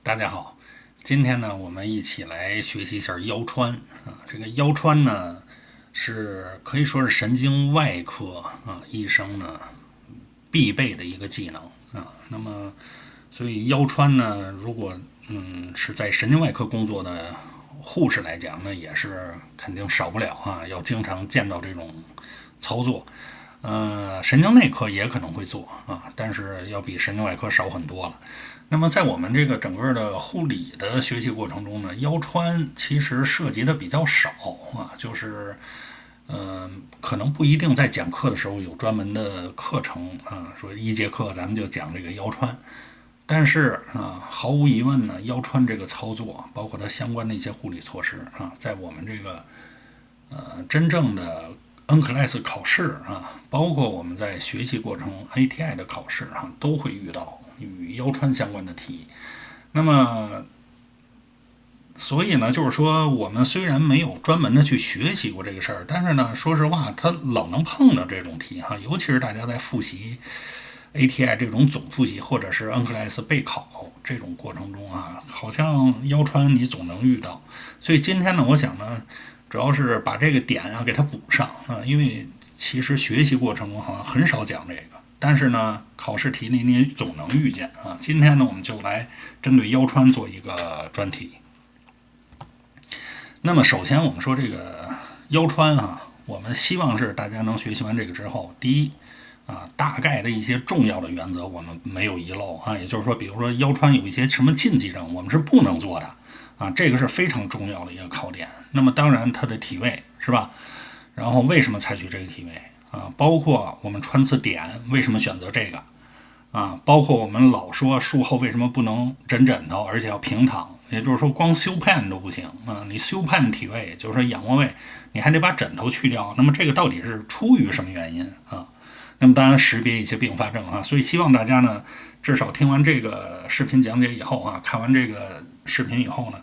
大家好，今天呢，我们一起来学習一下腰穿啊。这个腰穿呢，是可以說是神經外科醫生呢必備的一個技能啊。那麼，所以腰穿呢，如果是在神經外科工作的護士來講呢，也是肯定少不了啊，要經常見到這種操作。神經內科也可能會做啊，但是要比神經外科少很多了。那麼在我們這個整個的護理的學習過程中呢，腰穿其實涉及的比較少啊，就是可能不一定在講課的時候有專門的課程啊，說一節課咱們就講這個腰穿。但是毫無疑問呢，腰穿這個操作，包括它相關的一些護理措施啊，在我們這個真正的NCLEX 考試啊，包括我們在學習過程 ATI 的考試啊，都會遇到與腰穿相關的題。那麼所以呢，就是說我們雖然沒有專門的去學習過這個事兒，但是呢，說實話，它老能碰到這種題哈，尤其是大家在複習 ATI 這種總複習或者是 NCLEX 備考這種過程中啊，好像腰穿你總能遇到。所以今天呢，我想呢，主要是把這個點啊給它補上啊，因為其實學習過程中好像很少講這個，但是呢，考試題裡你總能遇見啊。今天呢，我們就來針對腰穿做一個專題。那麼首先我們說這個腰穿啊，我們希望是大家能學習完這個之後，第一啊，大概的一些重要的原則我們沒有遺漏啊，也就是說，比如說腰穿有一些什麼禁忌症，我們是不能做的啊，這個是非常重要的一個考點。那麼當然它的體位是吧？然後為什麼採取這個體位啊？包括我們穿刺點為什麼選擇這個啊？包括我們老說術後為什麼不能枕頭，而且要平躺？也就是說光修判都不行啊！你修判體位，就是說仰臥位，你還得把枕頭去掉。那麼這個到底是出於什麼原因啊？那麼當然識別一些併發症啊。所以希望大家呢，至少聽完這個視頻講解以後啊，看完這個視頻以後呢，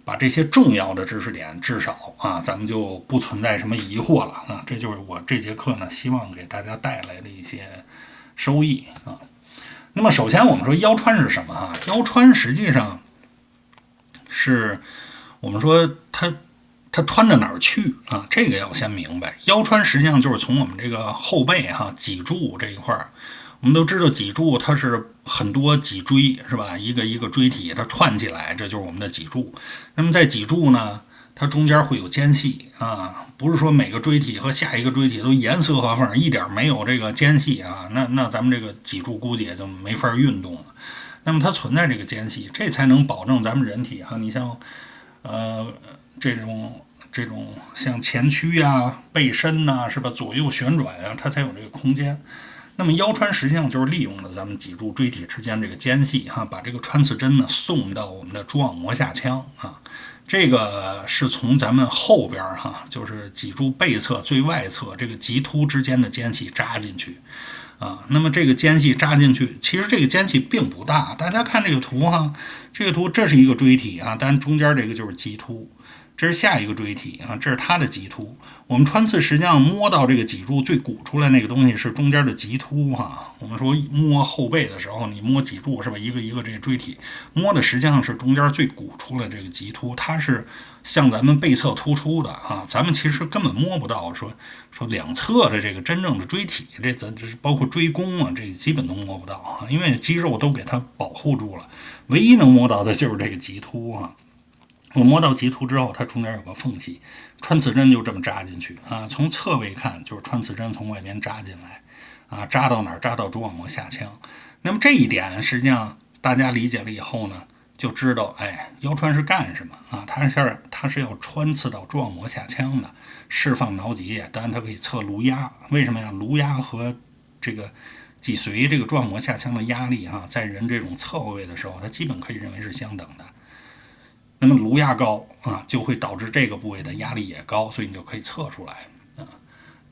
把這些重要的知識點至少啊，咱們就不存在什麼疑惑了啊。這就是我這節課呢，希望給大家帶來的一些收益啊。那麼首先我們說腰穿是什麼啊？腰穿實際上是我們說它穿到哪兒去啊？這個要先明白。腰穿實際上就是從我們這個後背脊柱這一塊兒，我們都知道脊柱它是很多脊椎是吧？一個一個椎體它串起來，這就是我們的脊柱。那麼在脊柱呢，它中間會有間隙啊，不是說每個椎體和下一個椎體都嚴絲合縫，一點沒有這個間隙啊，那咱們這個脊柱估計也就沒法運動了。那麼它存在這個間隙，這才能保證咱們人體你像這種像前屈呀、背伸吶，是吧？左右旋轉啊，它才有這個空間。那麼腰穿實際上就是利用了咱們脊柱椎體之間這個間隙把這個穿刺針呢送到我們的蛛網膜下腔啊。這個是從咱們後邊就是脊柱背側最外側這個棘突之間的間隙扎進去啊。那麼這個間隙扎進去，其實這個間隙並不大。大家看這個圖這個圖這是一個椎體但中間這個就是棘突。這是下一個椎體這是它的棘突。我們穿刺實際上摸到這個脊柱最鼓出來那個東西是中間的棘突我們說摸後背的時候，你摸脊柱是吧？一個一個這個椎體摸的實際上是中間最鼓出來這個棘突，它是向咱們背側突出的咱們其實根本摸不到說兩側的這個真正的椎體，這是包括椎弓這基本都摸不到因為肌肉都給它保護住了，唯一能摸到的就是這個棘突我摸到棘突之後，它中間有個縫隙，穿刺針就這麼扎進去從側位看，就是穿刺針從外邊扎進來扎到哪兒？扎到蛛網膜下腔。那麼這一點實際上大家理解了以後呢，就知道腰穿是幹什麼它是要穿刺到蛛網膜下腔的，釋放腦脊液。當然它可以測顱壓，為什麼呀？顱壓和這個脊髓這個蛛網膜下腔的壓力在人這種側位的時候，它基本可以認為是相等的。那麼顱壓高就會導致這個部位的壓力也高，所以你就可以測出來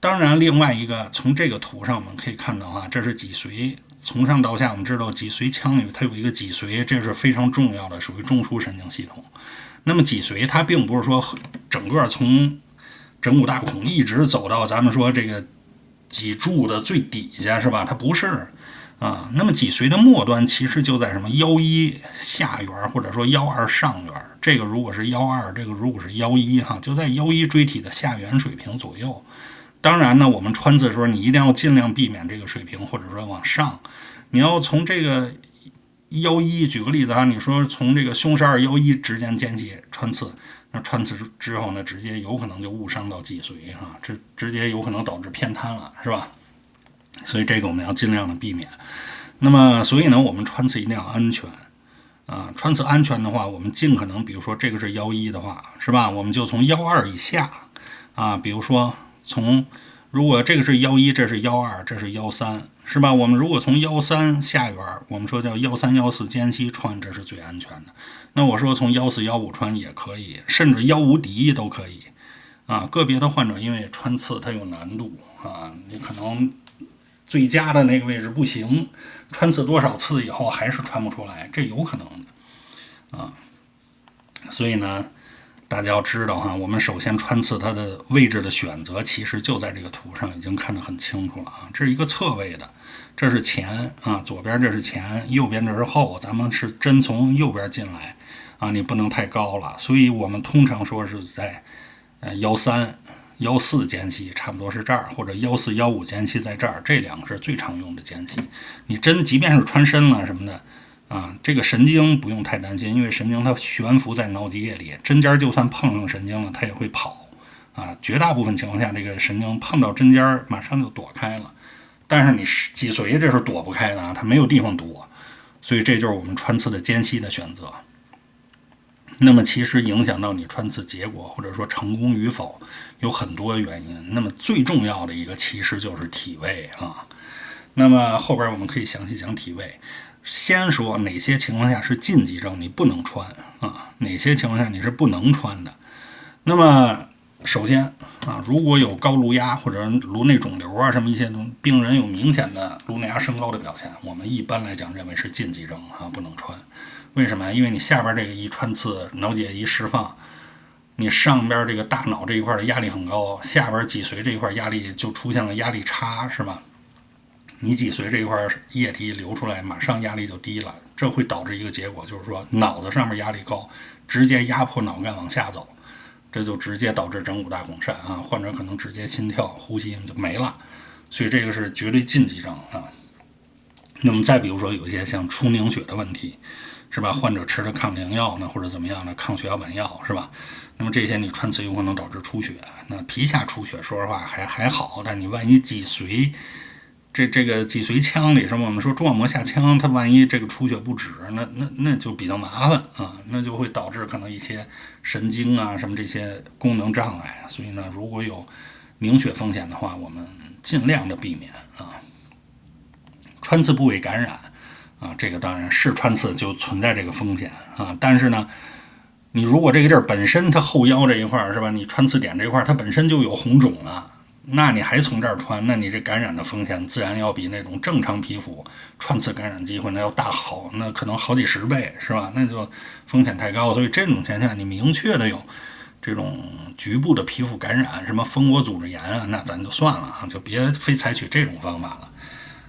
當然另外一個，從這個圖上我們可以看到這是脊髓，從上到下我們知道脊髓腔裡它有一個脊髓，這是非常重要的，屬於中枢神經系統。那麼脊髓它並不是說整個從枕骨大孔一直走到咱們說這個脊柱的最底下是吧？它不是那麼脊髓的末端其實就在什麼腰一下缘或者說腰二上缘，這个如果是腰二，这個如果是腰一就在腰一椎體的下缘水平左右。當然呢，我們穿刺的時候你一定要盡量避免這個水平，或者說往上。你要從這個腰一，舉個例子你說從這個胸十二腰一之間間隙穿刺，那穿刺之後呢，直接有可能就誤傷到脊髓這直接有可能導致偏癱了，是吧？所以這個我們要盡量的避免。那麼所以呢，我們穿刺一定要安全穿刺安全的話，我們盡可能，比如說這個是腰一的話，是吧？我們就從腰二以下比如說如果這個是腰一，這是腰二，這是腰三，是吧？我們如果從腰三下緣，我們說叫腰三腰四间隙穿，這是最安全的。那我說從腰四腰五穿也可以，甚至腰五抵翼都可以個別的患者因為穿刺它有難度你可能最佳的那個位置不行，穿刺多少次以後還是穿不出來，這有可能的所以呢，大家要知道我們首先穿刺它的位置的選擇，其實就在這個圖上已經看得很清楚了這是一個側位的，這是前左邊這是前，右邊這是後，咱們是針從右邊進來你不能太高了，所以我們通常說是在腰三腰四间隙，差不多是這兒，或者腰四腰五间隙在這兒，這兩個是最常用的间隙。你針即便是穿深了什麼的這個神經不用太擔心，因為神經它懸浮在腦脊液裡，針尖就算碰上神經了，它也會跑絕大部分情況下，這個神經碰到針尖馬上就躲開了。但是你脊髓這是躲不開的它沒有地方躲，所以這就是我們穿刺的間隙的選擇。那麼其實影響到你穿刺結果或者說成功與否有很多原因，那麼最重要的一個其實就是體位那麼後邊我們可以詳細講體位。先說哪些情況下是禁忌症，你不能穿哪些情況下你是不能穿的。那麼首先如果有高颅壓或者颅內腫瘤什麼一些病人有明顯的颅內壓升高的表現，我們一般來講認為是禁忌症不能穿。為什麼？因為你下邊這個一穿刺，腦脊液一釋放，你上邊這個大腦這一塊的壓力很高，下邊脊髓這一塊壓力就出現了壓力差，是吧？你脊髓這一塊液體流出來，馬上壓力就低了，這會導致一個結果，就是說腦子上面壓力高，直接壓迫腦幹往下走，這就直接導致枕骨大孔疝患者可能直接心跳呼吸就沒了，所以這個是絕對禁忌症那麼再比如說有一些像出凝血的問題，是吧？患者吃的抗凝藥呢，或者怎麼樣的抗血小板藥，是吧？那麼這些你穿刺有可能導致出血，那皮下出血說實話還好，但你萬一脊髓這個脊髓腔裡什麼，我們說蛛網膜下腔，它萬一這個出血不止，那就比較麻煩那就會導致可能一些神經什麼這些功能障礙。所以呢，如果有凝血風險的話，我們盡量的避免穿刺部位感染這個當然是穿刺就存在這個風險但是呢，你如果這個地兒本身它後腰這一塊是吧，你穿刺點這一塊它本身就有紅腫了，那你還從這兒穿，那你這感染的風險自然要比那種正常皮膚穿刺感染機會那要大那可能好幾十倍，是吧？那就風險太高，所以這種情況下你明確的有這種局部的皮膚感染，什麼蜂窩組織炎那咱就算了就別非採取這種方法了。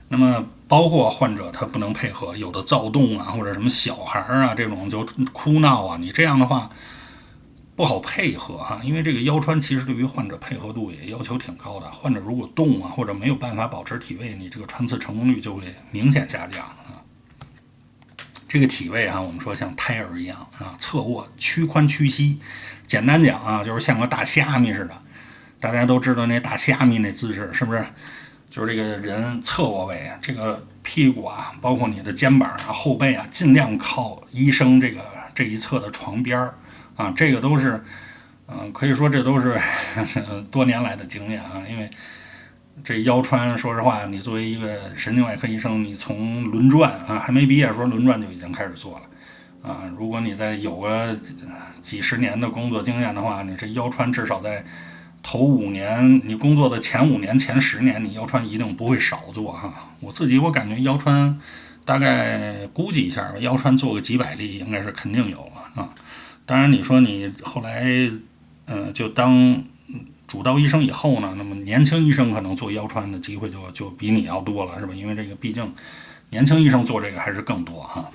那麼包括患者他不能配合，有的躁動或者什麼小孩這種就哭鬧你這樣的話不好配合因為這個腰穿其實對於患者配合度也要求挺高的，患者如果動或者沒有辦法保持體位，你這個穿刺成功率就會明顯下降這個體位我們說像胎兒一樣側臥屈髖屈膝，簡單講就是像個大蝦米似的。大家都知道那大蝦米那姿勢是不是？就是這個人側臥位，這個屁股包括你的肩膀後背盡量靠醫生這一側的床邊這個都是可以說這都是多年來的經驗因為這腰穿說實話，你作為一個神經外科醫生，你從輪轉還沒畢業的時候輪轉就已經開始做了如果你再有個幾十年的工作經驗的話，你這腰穿至少在頭5年，你工作的前5年前10年，你腰穿一定不會少做我感覺腰穿大概估計一下吧，腰穿做個幾百例應該是肯定有了當然你說你後來就當主刀醫生以後呢，那麼年輕醫生可能做腰穿的機會就比你要多了，是吧？因為这個畢竟年輕醫生做這個還是更多哈。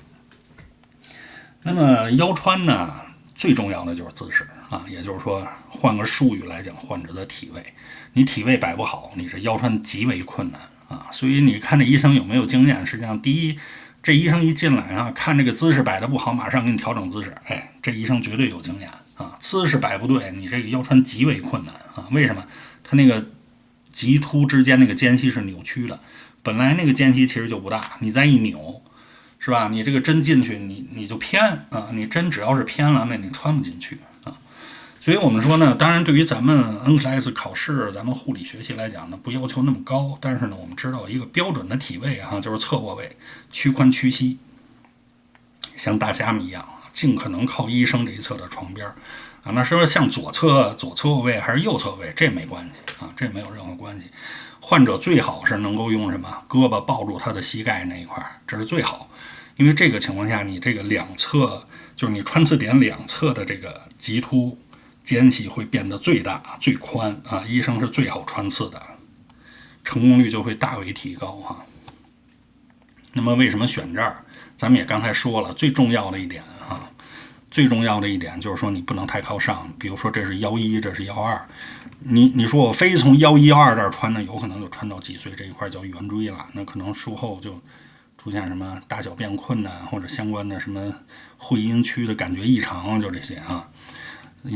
那麼腰穿呢，最重要的就是姿勢啊，也就是說，換個術語來講，患者的体位，你体位摆不好，你这腰穿极為困难啊。所以你看这醫生有沒有經驗？實際上，第一，這醫生一進來啊，看這個姿勢擺得不好，馬上給你調整姿勢，哎，這醫生絕對有經驗啊。姿勢擺不對，你這個腰穿極為困難啊。為什麼？他那個棘突之間那個間隙是扭曲的，本來那個間隙其實就不大，你再一扭，是吧？你這個針進去，你就偏啊，你針只要是偏了，那你穿不進去啊。所以我們說呢，當然对於咱們 NCLEX 考試，咱們護理學習來講呢，不要求那麼高，但是呢，我們知道一個標準的體位啊，就是側臥位，屈髖屈膝，像大蝦米一樣，盡可能靠醫生這一側的床邊啊。那說像左側臥位還是右側位，這沒關係啊，這沒有任何關係。患者最好是能夠用什麼胳膊抱住他的膝蓋那一塊，這是最好。因為這個情況下，你這個兩側就是你穿刺點兩側的這個棘突間隙會變得最大最寬啊，醫生是最好穿刺的，成功率就會大為提高哈。那麼為什麼選這兒？咱們也剛才說了，最重要的一點啊，最重要的一點就是說你不能太靠上，比如說這是腰1，這是腰2，你說我非從腰1、腰2這兒穿呢，有可能就穿到脊髓這一塊叫圓椎了，那可能術後就出現什麼大小便困難或者相關的什麼會陰區的感覺異常，就這些啊，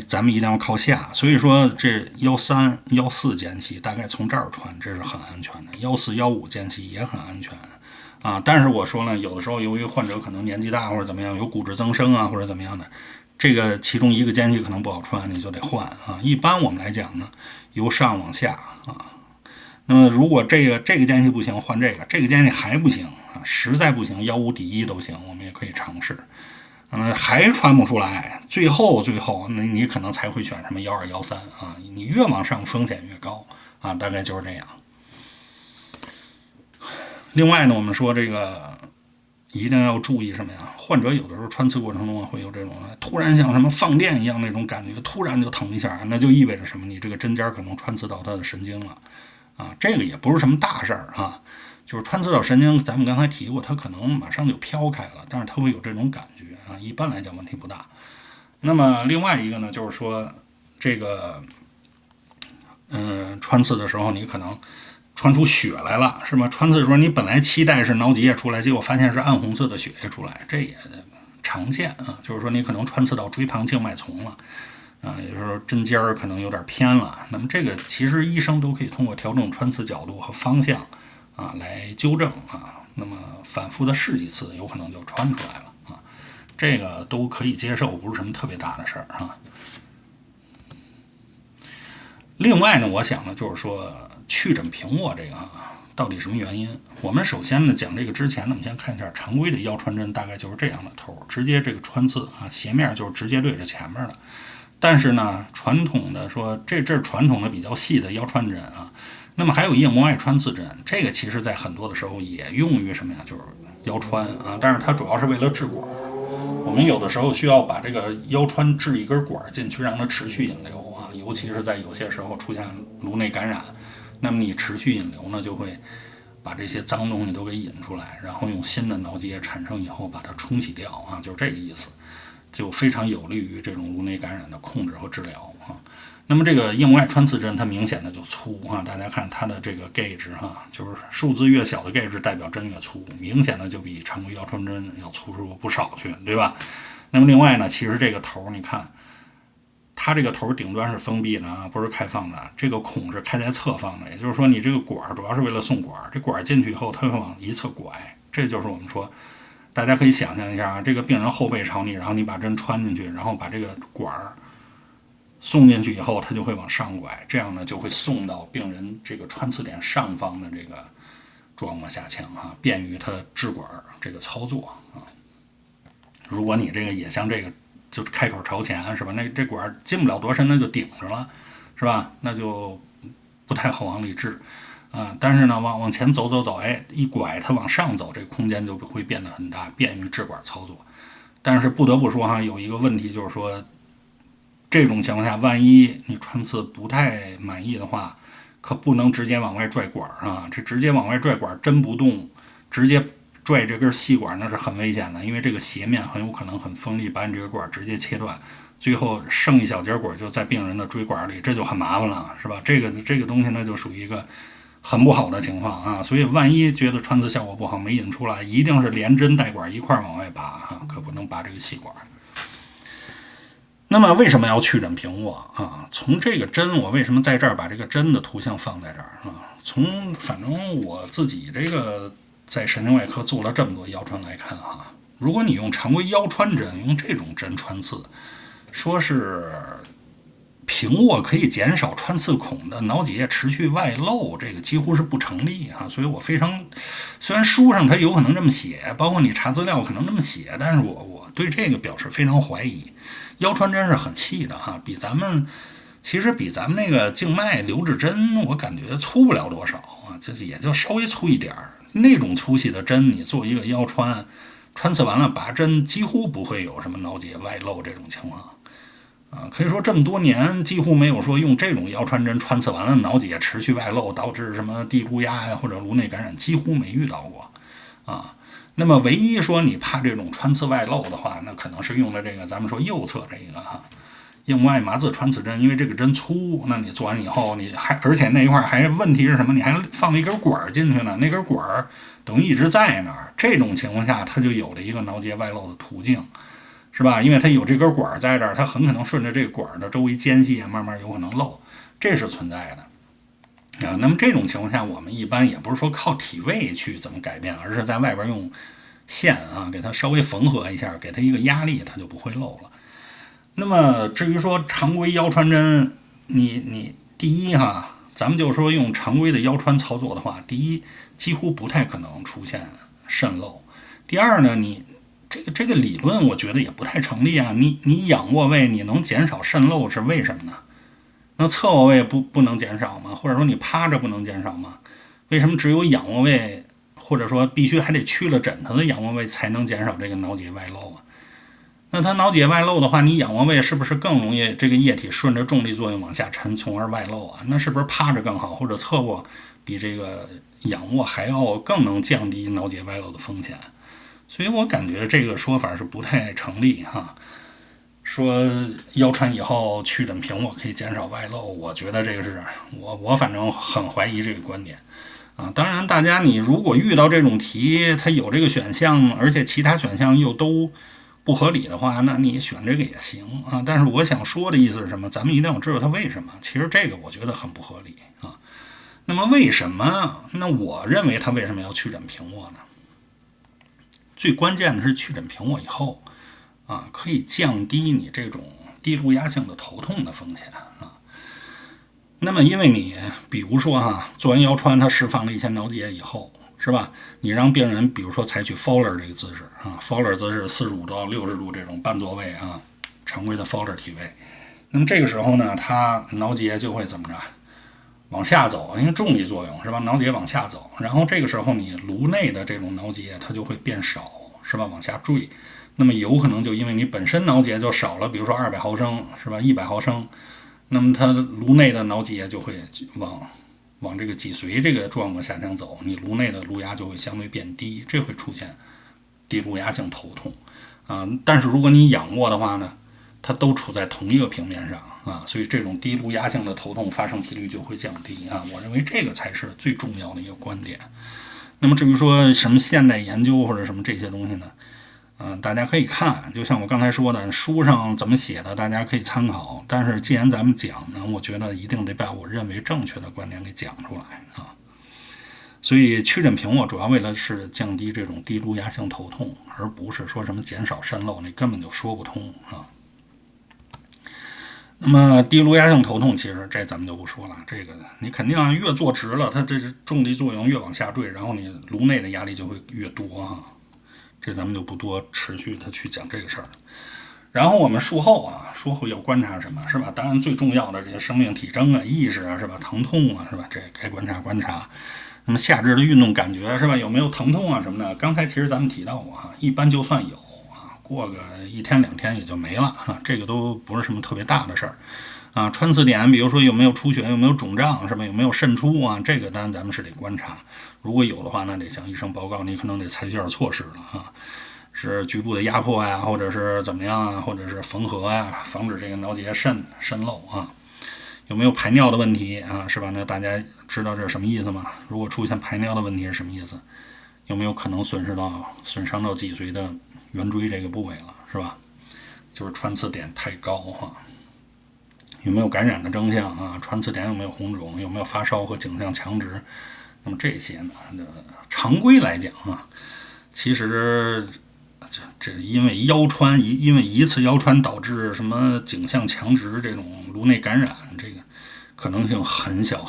咱們一定要靠下。所以說這腰3、腰4間隙大概從這兒穿，這是很安全的。腰4、腰5間隙也很安全啊。但是我說呢，有的時候由于患者可能年紀大或者怎麼樣，有骨質增生啊或者怎麼樣的，這個其中一個間隙可能不好穿，你就得換啊。一般我們來講呢，由上往下啊。那麼如果這個間隙不行，換這個間隙還不行啊，實在不行，腰5抵1都行，我們也可以嘗試。還穿不出來，最後你可能才會選什麼腰2、腰3啊。你越往上風險越高啊，大概就是這樣。另外呢，我们說這個一定要注意什麼呀？患者有的時候穿刺過程中会有這種突然像什麼放電一樣那種感覺，突然就疼一下，那就意味着什麼？你這個針尖可能穿刺到他的神經了。啊，這個也不是什麼大事兒啊，就是穿刺到神經，咱們剛才提過，它可能馬上就飄開了，但是它會有這種感覺啊，一般來講問題不大。那麼另外一個呢，就是說這個，穿刺的時候你可能穿出血來了，是吧？穿刺的時候你本來期待是腦脊液出來，結果發現是暗紅色的血液出來，這也常見啊，就是說你可能穿刺到椎旁靜脈叢了。啊，也就是說針尖兒可能有點偏了，那麼這個其實醫生都可以通過調整穿刺角度和方向啊來糾正啊，那麼反覆的試幾次，有可能就穿出來了啊，這個都可以接受，不是什麼特別大的事兒啊。另外呢，我想呢，就是說去枕平臥這個到底什麼原因？我們首先呢講這個之前呢，我們先看一下常規的腰穿針，大概就是這樣的頭，直接這個穿刺啊，斜面就是直接對着前面的。但是呢，傳統的說，這是傳統的比較細的腰穿針啊。那麼還有硬膜外穿刺針，這個其實在很多的時候也用於什麼呀？就是腰穿啊。但是它主要是為了治管。我們有的時候需要把這個腰穿治一根管進去，讓它持續引流啊。尤其是在有些時候出現颅內感染，那麼你持續引流呢，就會把這些髒東西都給引出來，然後用新的腦脊液產生以後把它冲洗掉啊，就是這個意思。就非常有利於這種顱內感染的控制和治療啊。那麼這個硬膜外穿刺針，它明顯的就粗啊，大家看它的這個 gauge 哈，就是數字越小的 gauge 代表針越粗，明顯的就比常規腰穿針要粗出不少去，对吧？那麼另外呢，其實這個頭你看，它這個頭頂端是封閉的啊，不是開放的，這個孔是開在側方的，也就是說你這個管主要是為了送管，這管進去以後它會往一側拐，這就是我們說。大家可以想象一下啊，這個病人後背朝你，然後你把針穿進去，然後把這個管送進去以後，它就會往上拐，這樣呢就會送到病人這個穿刺點上方的這個蛛網膜下腔啊，便於他治管這個操作啊。如果你這個也像這個，就開口朝前是吧？那這管進不了多深，那就頂着了，是吧？那就不太好往裡治。但是呢，往前走，哎，一拐它往上走，這個空間就會變得很大，便於治管操作。但是不得不說哈，有一個問題就是說，這種情況下，萬一你穿刺不太滿意的話，可不能直接往外拽管啊！這直接往外拽管，針不動，直接拽這根細管那是很危險的，因為這個斜面很有可能很锋利，把你這个管直接切断，最後剩一小节管就在病人的椎管裡，這就很麻煩了，是吧？这個東西呢就屬於一個很不好的情況啊，所以萬一覺得穿刺效果不好沒引出來，一定是連針帶管一塊往外拔啊，可不能拔這個細管。那麼為什麼要去診平臥啊？從這個針，我為什麼在這兒把這個針的圖像放在這兒啊？反正我自己這個在神經外科做了這麼多腰穿來看啊，如果你用常規腰穿針，用這種針穿刺，說是平臥可以減少穿刺孔的腦脊液持續外露，這個幾乎是不成立啊。所以我雖然書上它有可能這麼寫，包括你查資料可能這麼寫，但是我對這個表示非常懷疑。腰穿針是很細的哈，比咱們那個靜脈留置針，我感覺粗不了多少啊，这也就稍微粗一點兒。那種粗細的針，你做一個腰穿刺完了拔針，幾乎不會有什麼腦脊液外露這種情況啊。可以說這麼多年幾乎沒有說用這種腰穿針穿刺完了腦脊液持續外露導致什麼低顱壓呀或者顱內感染，幾乎沒遇到過啊。那麼唯一說你怕這種穿刺外露的話，那可能是用的這個咱們說右側這個硬膜外麻醉穿刺針，因為這個針粗，那你做完以後而且那一塊還問題是什麼？你還放了一根管進去呢，那根管等於一直在那兒，這種情況下它就有了一個腦脊液外露的途徑，是吧？因為它有這根管在這兒，它很可能順着這個管的周圍間隙慢慢有可能漏，這是存在的。那麼這種情況下，我們一般也不是說靠體位去怎麼改變，而是在外邊用線給它稍微縫合一下，給它一個壓力，它就不會漏了。那麼至於說常規腰穿針，你第一咱們就說用常規的腰穿操作的話，第一幾乎不太可能出現滲漏。第二呢，你這個理論我覺得也不太成立啊。你仰臥位你能減少滲漏是為什麼呢？那側臥位不能減少嗎？或者說你趴着不能減少嗎？為什麼只有仰臥位，或者說必須還得去了枕頭的仰臥位才能減少這個腦脊液外露啊？那它腦脊液外露的話，你仰臥位是不是更容易這個液體順着重力作用往下沉，從而外露啊？那是不是趴着更好，或者側臥比這個仰臥還要更能降低腦脊液外露的風險？所以我感覺這個說法是不太成立哈。說腰穿以後去診平臥可以減少外露，我覺得這個是我反正很懷疑這個觀點啊。當然大家你如果遇到這種題它有這個選項，而且其他選項又都不合理的話，那你選這個也行啊。但是我想說的意思是什麼？咱們一定要知道它為什麼。其實這個我覺得很不合理啊。那麼為什麼？那我認為它為什麼要去診平臥呢？最關鍵的是去診平臥以後可以降低你這種低顱壓性的頭痛的風險啊。那麼因為你比如說做完腰穿它釋放了一些腦脊液以後，是吧？你讓病人比如說採取 Fowler 這個姿勢Fowler 姿勢45到60度這種半坐位常規的 Fowler 體位。那麼這個時候呢，它腦脊液就會怎麼着？往下走，因為重力作用，是吧？腦脊液往下走，然後這個時候你顱內的這種腦脊液它就會變少，是吧？往下墜。那麼有可能就因為你本身腦脊液就少了，比如說200毫升，是吧？100毫升，那麼它顱內的腦脊液就會往這個脊髓這個狀況下降走，你顱內的顱壓就會相對變低，這會出現低顱壓性頭痛但是如果你仰臥的話呢，它都處在同一個平面上所以這種低顱壓性的头痛發生幾率就會降低我認為這個才是最重要的一個觀點。那麼至於說什麼現代研究或者什麼這些東西呢？大家可以看，就像我剛才說的，書上怎麼寫的，大家可以參考。但是既然咱們講呢，我覺得一定得把我認為正確的觀點給講出來所以去診平臥主要為了是降低這種低顱壓性頭痛，而不是說什麼減少滲漏，那根本就說不通那麼低顱壓性頭痛，其實這咱們就不說了，這個你肯定越坐直了，它這重力作用越往下墜，然后你顱內的壓力就会越多這咱们就不多持續的去講這個事兒。然後我們術後要觀察什麼，是吧？當然最重要的這些生命體徵意識是吧？疼痛是吧？這該觀察。那麼下肢的運動感覺是吧？有沒有疼痛什麼的？剛才其實咱們提到過一般就算有過個1天2天也就沒了啊，这个都不是什麼特別大的事兒啊。穿刺點，比如說有沒有出血，有沒有腫脹，是吧？有沒有滲出啊？這個當然咱們是得觀察，如果有的話，那得向醫生報告，你可能得採取點措施了啊。是局部的壓迫呀，或者是怎麼樣啊，或者是縫合呀，防止這個腦結滲漏啊。有沒有排尿的問題啊？是吧？那大家知道這是什麼意思嗎？如果出現排尿的問題是什麼意思？有沒有可能損傷到脊髓的圓椎這個部位了，是吧？就是穿刺點太高啊。有沒有感染的徵象啊？穿刺點有沒有紅腫？有沒有發燒和頸項強直？那麼這些呢，常規來講啊，其實這因為一次腰穿導致什麼頸項強直這種顱內感染，這個可能性很小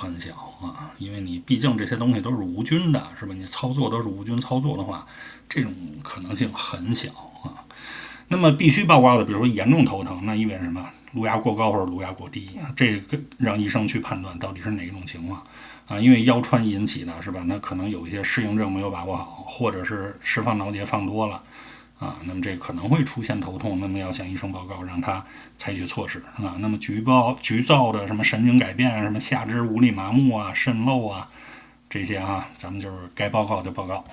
啊，因為你畢竟這些東西都是無菌的，是吧？你操作都是無菌操作的話，這種可能性很小啊。那麼必須報告的，比如說嚴重頭疼，那意味着什麼？顱壓過高或者顱壓過低，這個讓醫生去判斷到底是哪一種情況啊？因為腰穿引起的，是吧？那可能有一些適應症沒有把握好，或者是釋放腦結放多了。啊，那麼這可能會出現頭痛，那麼要向醫生報告，讓他採取措施啊。那麼局灶的什麼神經改變啊，什麼下肢無力麻木啊、滲漏啊，這些啊，咱們就是該報告就報告。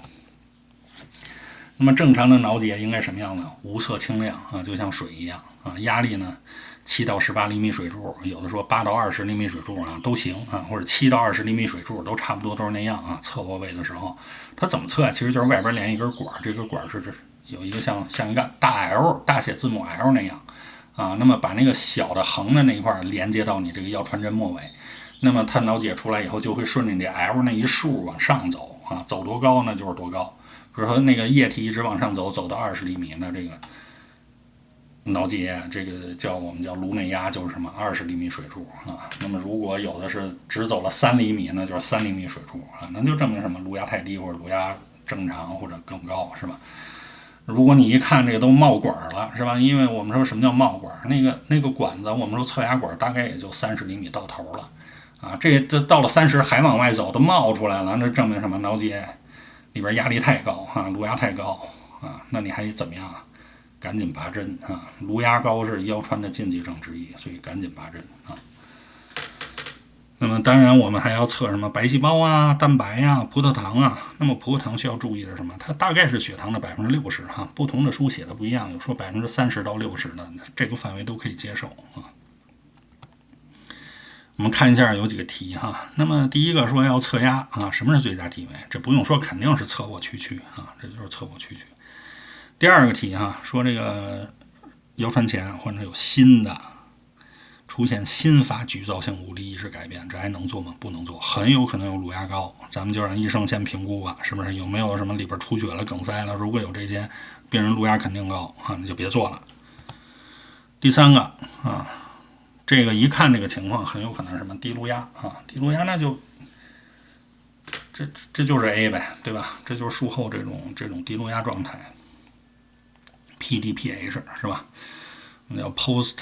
那麼正常的腦結應該什麼樣呢？無色清亮啊，就像水一樣啊。壓力呢，7到18厘米水柱，有的說8到20厘米水柱啊都行啊，或者7到20厘米水柱都差不多都是那樣啊。測卧位的時候，它怎麼測啊？其實就是外邊連一根管，這根管是有一個像一個大 L 大寫字母 L 那樣啊，那麼把那個小的橫的那一塊連接到你這個腰穿針末尾，那麼它腦結出來以後就會順着你這 L 那一數往上走啊，走多高那就是多高。比如說那個液體一直往上走到20厘米，那這個腦結這個我們叫顱內壓，就是什麼20厘米水柱啊。那麼如果有的是只走了3厘米，那就是3厘米水柱啊，那就證明什麼？顱壓太低或者顱壓正常或者更高，是吧？如果你一看這個都冒管了，是吧？因為我們說什麼叫冒管？那個管子，我們說測壓管大概也就30厘米到頭了，啊，這到了30還往外走，都冒出來了，那證明什麼？腦結裡邊壓力太高啊，顱壓太高啊，那你還怎麼樣啊？趕緊拔針啊！顱壓高是腰穿的禁忌症之一，所以趕緊拔針啊。那麼當然我們還要測什麼白細胞啊、蛋白啊、葡萄糖啊。那麼葡萄糖需要注意的是什麼？它大概是血糖的60%哈，不同的書寫的不一樣，有說30%到60%的，這個範圍都可以接受啊。我們看一下有幾個題哈。那麼第一個說要測壓啊，什麼是最佳體位？這不用說，肯定是側臥屈曲啊，這就是側臥屈曲。第二個題哈，說這個腰穿前或者有新的出現新發局灶性无力意識改變，這還能做嗎？不能做，很有可能有顱壓高，咱們就讓醫生先評估吧，是不是有沒有什麼裡邊出血了、梗塞了？如果有這些，病人顱壓肯定高啊，你就別做了。第三個啊，這個一看這個情況，很有可能是什麼低顱壓啊，低顱壓那就這就是 A 唄，對吧？這就是術後這種低顱壓狀態 ，PDPH 是吧？叫 post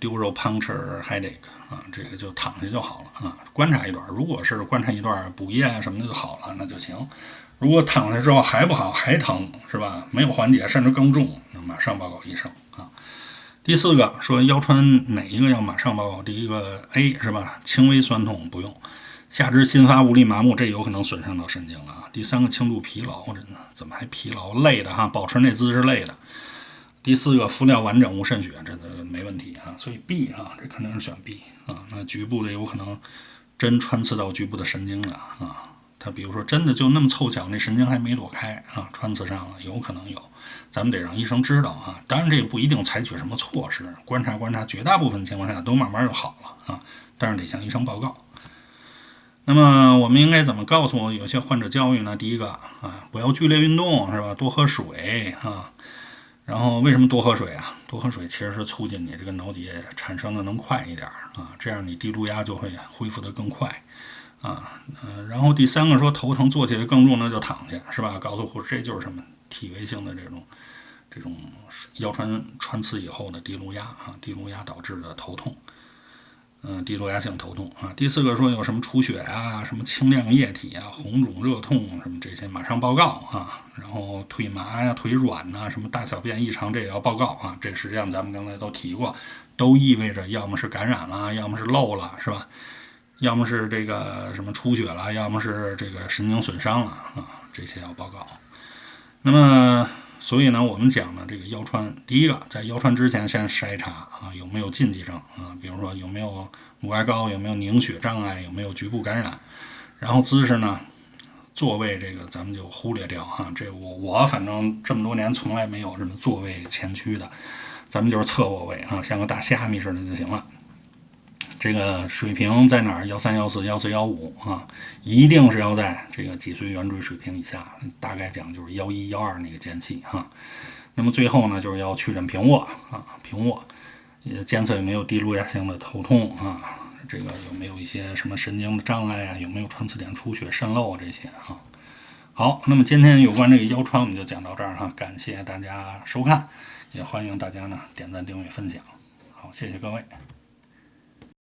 dural puncture headache 啊，這個就躺下就好了啊，觀察一段，如果是觀察一段補液啊什麼的就好了，那就行。如果躺下之後還不好，還疼是吧？沒有緩解，甚至更重，那馬上報告醫生啊。第四個說腰穿哪一個要馬上報告？第一個 A 是吧？輕微酸痛不用，下肢新發無力麻木，這有可能損傷到神經了啊。第三個輕度疲勞，怎麼還疲勞？累的哈，保持那姿勢累的。第四個敷料完整無滲血，這個沒問題啊，所以 B 啊，這肯定是選 B 啊。那局部的有可能針穿刺到局部的神經了啊，它比如說真的就那麼湊巧，那神經還沒躲開啊，穿刺上了，有可能有，咱們得讓醫生知道啊。當然這個不一定採取什麼措施，觀察，絕大部分情況下都慢慢就好了啊，但是得向醫生報告。那麼我們應該怎麼告訴有些患者教育呢？第一個啊，不要劇烈運動是吧？多喝水啊。然後為什麼多喝水啊？多喝水其實是促進你這個腦結產生的能快一點啊，這樣你低顱壓就會恢復得更快啊。然後第三個說頭疼坐起來更重，那就躺下是吧？告訴護士這就是什麼體位性的這種腰穿刺以後的低顱壓啊，低顱壓導致的頭痛。低落壓性頭痛啊。第4個說有什麼出血啊，什麼清亮液體啊，红腫热痛什么这些马上報告啊。然後腿麻呀、腿軟吶，什麼大小便異常，這也要報告啊。這實際上咱們剛才都提過，都意味着要麼是感染了，要麼是漏了，是吧？要麼是這個什麼出血了，要麼是這個神經損傷了啊，這些要報告。那麼所以呢，我們講呢，這個腰穿，第一個在腰穿之前先篩查啊，有沒有禁忌症啊，比如說有沒有母愛高，有沒有凝血障礙，有沒有局部感染。然後姿勢呢，座位这個咱們就忽略掉哈，這我反正這麼多年從來沒有什麼座位前屈的，咱們就是側臥位啊，像個大蝦米似的就行了。這個水平在哪兒？13、14、14、15啊，一定是要在這個脊髓圓椎水平以下，大概講就是11、12那個間隙哈。那麼最後呢，就是要確診平臥啊，平臥也監測有沒有低落壓性的頭痛啊，這個有沒有一些什麼神經的障礙啊，有沒有穿刺點出血、滲漏啊這些哈。好，那麼今天有關這個腰穿我們就講到這兒哈，感謝大家收看，也歡迎大家呢點讚、訂閱、分享。好，謝謝各位。